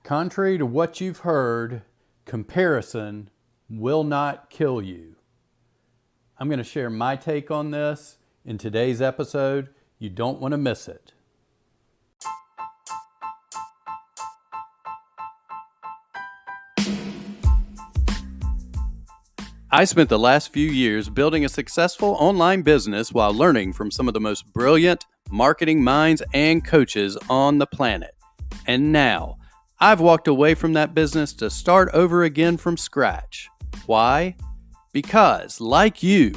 Contrary to what you've heard, comparison will not kill you. I'm going to share my take on this in today's episode. You don't want to miss it. I spent the last few years building a successful online business while learning from some of the most brilliant marketing minds and coaches on the planet. And now, I've walked away from that business to start over again from scratch. Why? Because, like you,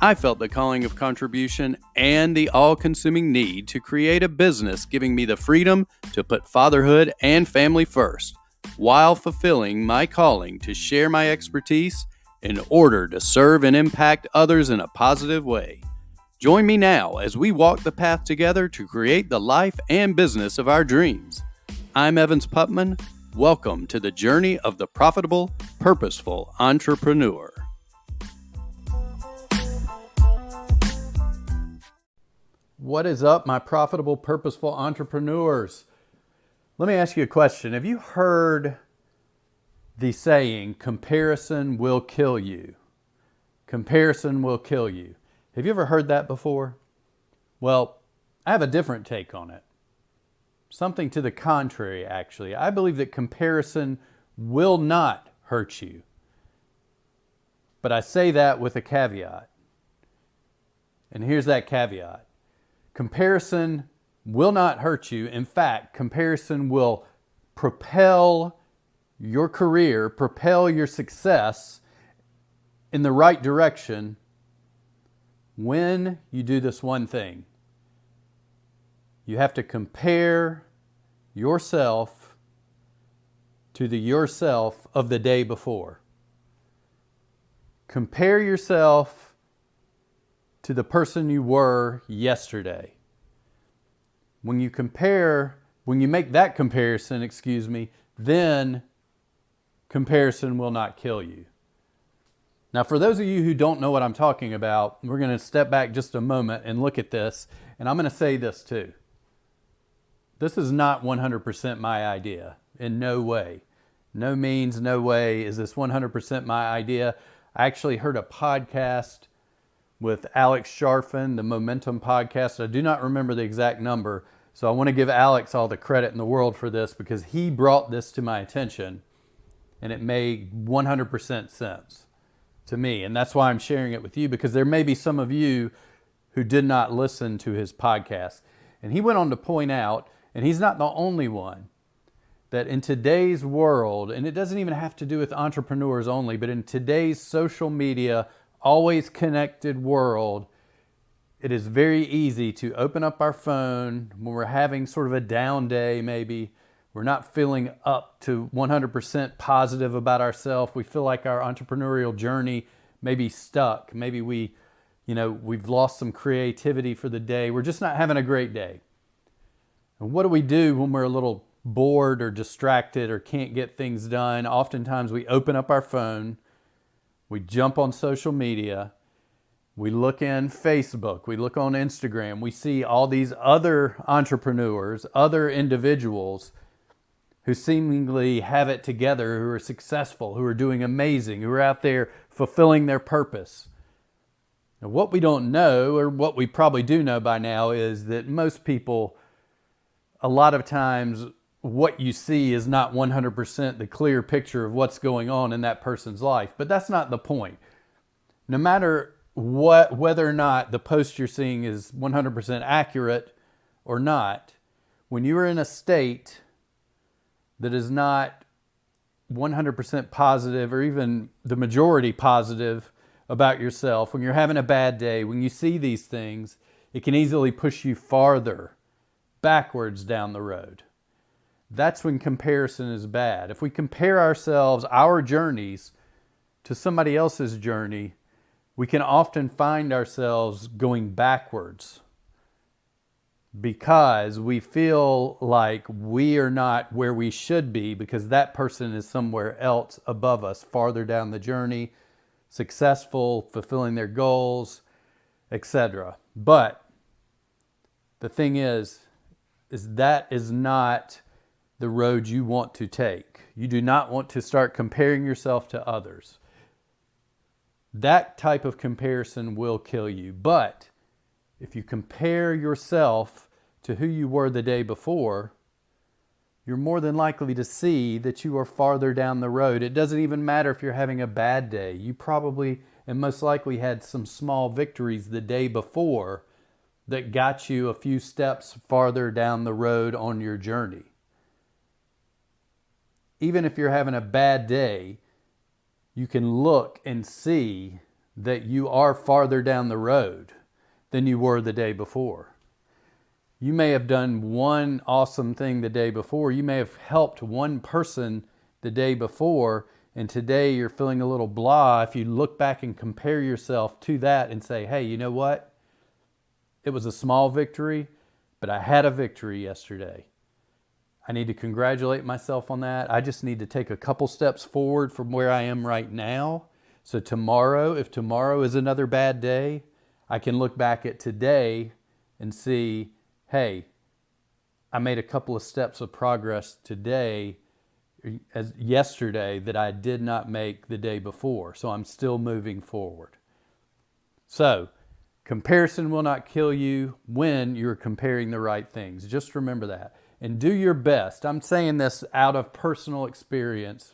I felt the calling of contribution and the all-consuming need to create a business giving me the freedom to put fatherhood and family first, while fulfilling my calling to share my expertise in order to serve and impact others in a positive way. Join me now as we walk the path together to create the life and business of our dreams. I'm Evans Putman. Welcome to the journey of the profitable, purposeful entrepreneur. What is up, my profitable, purposeful entrepreneurs? Let me ask you a question. Have you heard the saying, comparison will kill you? Comparison will kill you. Have you ever heard that before? Well, I have a different take on it. Something to the contrary, actually. I believe that comparison will not hurt you. But I say that with a caveat. And here's that caveat. Comparison will not hurt you. In fact, comparison will propel your career, propel your success in the right direction when you do this one thing. You have to compare yourself to the yourself of the day before. Compare yourself to the person you were yesterday. When you make that comparison, then comparison will not kill you. Now, for those of you who don't know what I'm talking about, we're going to step back just a moment and look at this, and I'm going to say this too. This is not 100% my idea, in no way. No means, no way is this 100% my idea. I actually heard a podcast with Alex Sharfin, the Momentum podcast. I do not remember the exact number, so I want to give Alex all the credit in the world for this because he brought this to my attention and it made 100% sense to me. And that's why I'm sharing it with you, because there may be some of you who did not listen to his podcast. And he went on to point out, and he's not the only one, that in today's world, and it doesn't even have to do with entrepreneurs only, but in today's social media, always connected world, it is very easy to open up our phone when we're having sort of a down day maybe. We're not feeling up to 100% positive about ourselves. We feel like our entrepreneurial journey may be stuck. Maybe we've lost some creativity for the day. We're just not having a great day. And what do we do when we're a little bored or distracted or can't get things done? Oftentimes we open up our phone, we jump on social media, we look in Facebook, we look on Instagram, we see all these other entrepreneurs, other individuals who seemingly have it together, who are successful, who are doing amazing, who are out there fulfilling their purpose. Now, what we don't know, or what we probably do know by now, is that most people, a lot of times, what you see is not 100% the clear picture of what's going on in that person's life. But that's not the point. No matter whether or not the post you're seeing is 100% accurate or not, when you are in a state that is not 100% positive, or even the majority positive about yourself, when you're having a bad day, when you see these things, it can easily push you farther backwards down the road. That's when comparison is bad. If we compare ourselves, our journeys, to somebody else's journey, we can often find ourselves going backwards because we feel like we are not where we should be because that person is somewhere else above us, farther down the journey, successful, fulfilling their goals, etc. But the thing is that is not the road you want to take. You do not want to start comparing yourself to others. That type of comparison will kill you. But if you compare yourself to who you were the day before, you're more than likely to see that you are farther down the road. It doesn't even matter if you're having a bad day. You probably and most likely had some small victories the day before that got you a few steps farther down the road on your journey. Even if you're having a bad day, you can look and see that you are farther down the road than you were the day before. You may have done one awesome thing the day before. You may have helped one person the day before, and today you're feeling a little blah. If you look back and compare yourself to that and say, hey, you know what? It was a small victory, but I had a victory yesterday. I need to congratulate myself on that. I just need to take a couple steps forward from where I am right now. So tomorrow, if tomorrow is another bad day, I can look back at today and see, hey, I made a couple of steps of progress today, as yesterday, that I did not make the day before. So I'm still moving forward. So comparison will not kill you when you're comparing the right things. Just remember that. And do your best. I'm saying this out of personal experience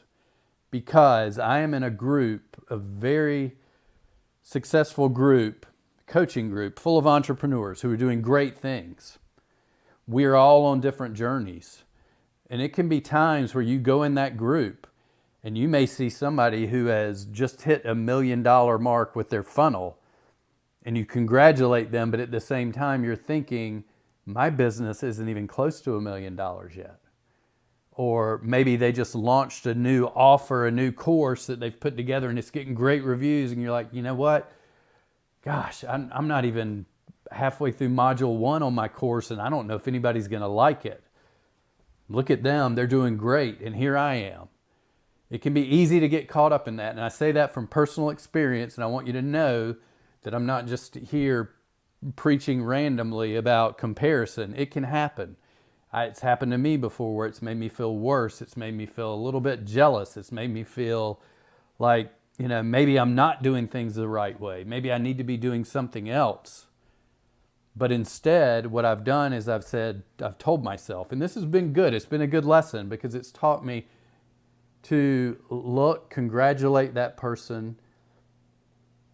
because I am in a group, a very successful group, coaching group, full of entrepreneurs who are doing great things. We are all on different journeys. And it can be times where you go in that group and you may see somebody who has just hit $1 million mark with their funnel, and you congratulate them, but at the same time you're thinking, my business isn't even close to $1 million yet. Or maybe they just launched a new offer, a new course that they've put together and it's getting great reviews, and you're like, you know what? Gosh, I'm not even halfway through module 1 on my course, and I don't know if anybody's going to like it. Look at them, they're doing great, and here I am. It can be easy to get caught up in that, and I say that from personal experience, and I want you to know that I'm not just here preaching randomly about comparison. It can happen. It's happened to me before where it's made me feel worse. It's made me feel a little bit jealous. It's made me feel like, maybe I'm not doing things the right way. Maybe I need to be doing something else. But instead, what I've done is I've told myself, and this has been good. It's been a good lesson because it's taught me to congratulate that person,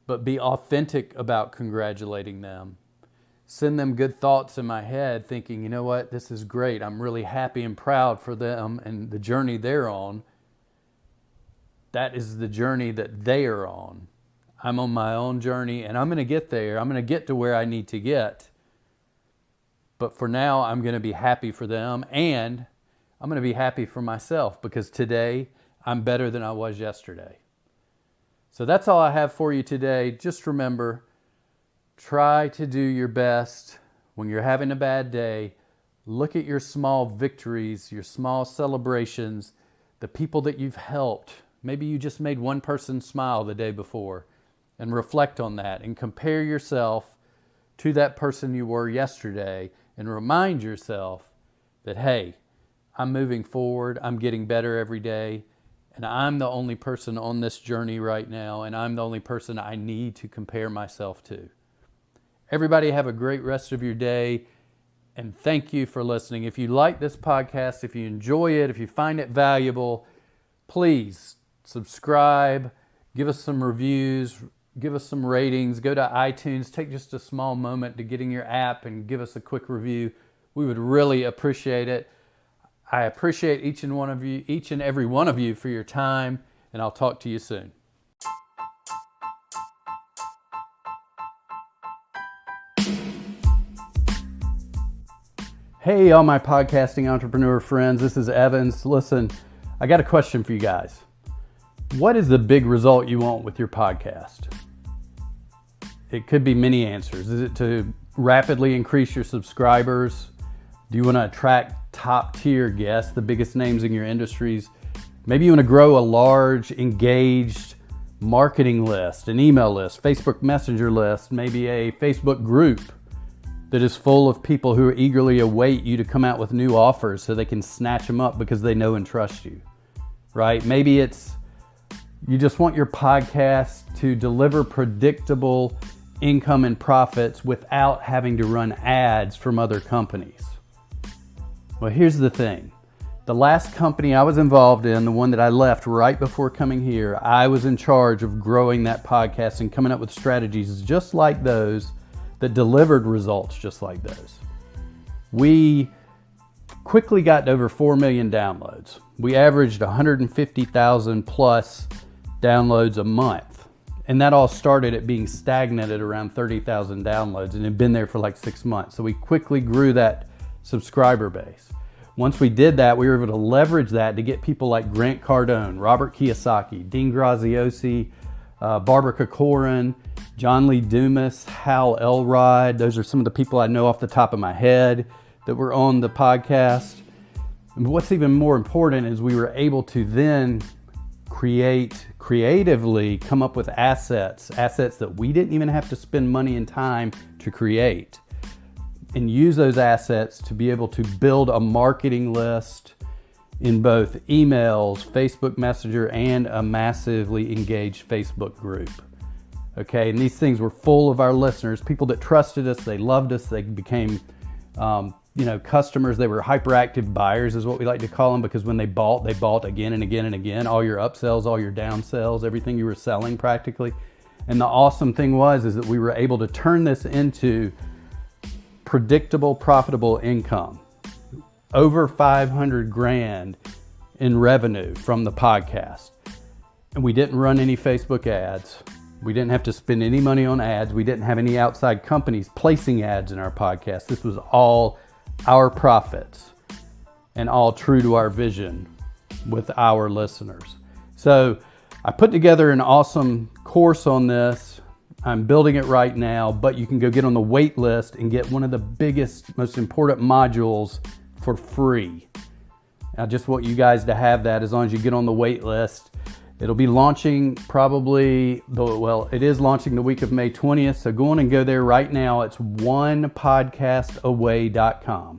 but be authentic about congratulating them. Send them good thoughts in my head thinking, you know what, this is great. I'm really happy and proud for them and the journey they're on. That is the journey that they are on. I'm on my own journey and I'm going to get there. I'm going to get to where I need to get. But for now, I'm going to be happy for them and I'm going to be happy for myself because today I'm better than I was yesterday. So that's all I have for you today. Just remember, try to do your best when you're having a bad day. Look at your small victories, your small celebrations, the people that you've helped. Maybe you just made one person smile the day before, and reflect on that and compare yourself to that person you were yesterday and remind yourself that, hey, I'm moving forward. I'm getting better every day. And I'm the only person on this journey right now, and I'm the only person I need to compare myself to. Everybody have a great rest of your day, and thank you for listening. If you like this podcast, if you enjoy it, if you find it valuable, please subscribe, give us some reviews, give us some ratings, go to iTunes, take just a small moment to get in your app and give us a quick review. We would really appreciate it. I appreciate each and every one of you for your time, and I'll talk to you soon. Hey, all my podcasting entrepreneur friends, this is Evans. Listen, I got a question for you guys. What is the big result you want with your podcast? It could be many answers. Is it to rapidly increase your subscribers? Do you want to attract top tier guests, the biggest names in your industries? Maybe you want to grow a large, engaged marketing list, an email list, Facebook Messenger list, maybe a Facebook group. that is full of people who eagerly await you to come out with new offers so they can snatch them up because they know and trust you, right? Maybe it's you just want your podcast to deliver predictable income and profits without having to run ads from other companies. Well, here's the thing. The last company I was involved in, the one that I left right before coming here, I was in charge of growing that podcast and coming up with strategies just like those that delivered results just like those. We quickly got to over 4 million downloads. We averaged 150,000 plus downloads a month. And that all started at being stagnant at around 30,000 downloads and had been there for like 6 months. So we quickly grew that subscriber base. Once we did that, we were able to leverage that to get people like Grant Cardone, Robert Kiyosaki, Dean Graziosi, Barbara Corcoran, John Lee Dumas, Hal Elrod. Those are some of the people I know off the top of my head that were on the podcast. And what's even more important is we were able to then creatively come up with assets that we didn't even have to spend money and time to create, and use those assets to be able to build a marketing list in both emails, Facebook Messenger, and a massively engaged Facebook group. Okay, and these things were full of our listeners, people that trusted us, they loved us, they became customers. They were hyperactive buyers is what we like to call them, because when they bought again and again and again, all your upsells, all your downsells, everything you were selling practically. And the awesome thing is that we were able to turn this into predictable, profitable income. Over 500 grand in revenue from the podcast. And we didn't run any Facebook ads. We didn't have to spend any money on ads. We didn't have any outside companies placing ads in our podcast. This was all our profits and all true to our vision with our listeners. So I put together an awesome course on this. I'm building it right now, but you can go get on the wait list and get one of the biggest, most important modules for free. I just want you guys to have that as long as you get on the wait list. It'll be launching it is launching the week of May 20th. So go on and go there right now. It's onepodcastaway.com.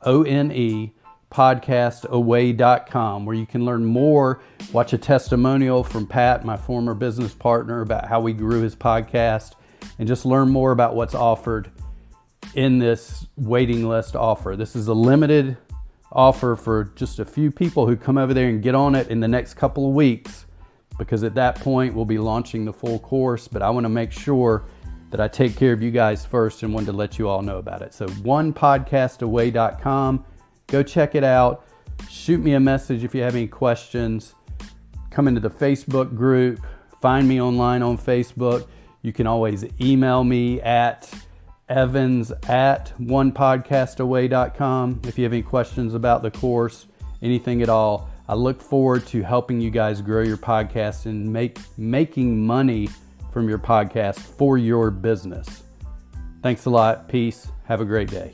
ONE podcastaway.com, where you can learn more, watch a testimonial from Pat, my former business partner, about how we grew his podcast, and just learn more about what's offered in this waiting list offer. This is a limited offer for just a few people who come over there and get on it in the next couple of weeks, because at that point we'll be launching the full course. But I want to make sure that I take care of you guys first and wanted to let you all know about it. So onepodcastaway.com. Go check it out. Shoot me a message if you have any questions. Come into the Facebook group. Find me online on Facebook. You can always email me at evans@onepodcastaway.com if you have any questions about the course, anything at all. I look forward to helping you guys grow your podcast and making money from your podcast for your business. Thanks a lot. Peace. Have a great day.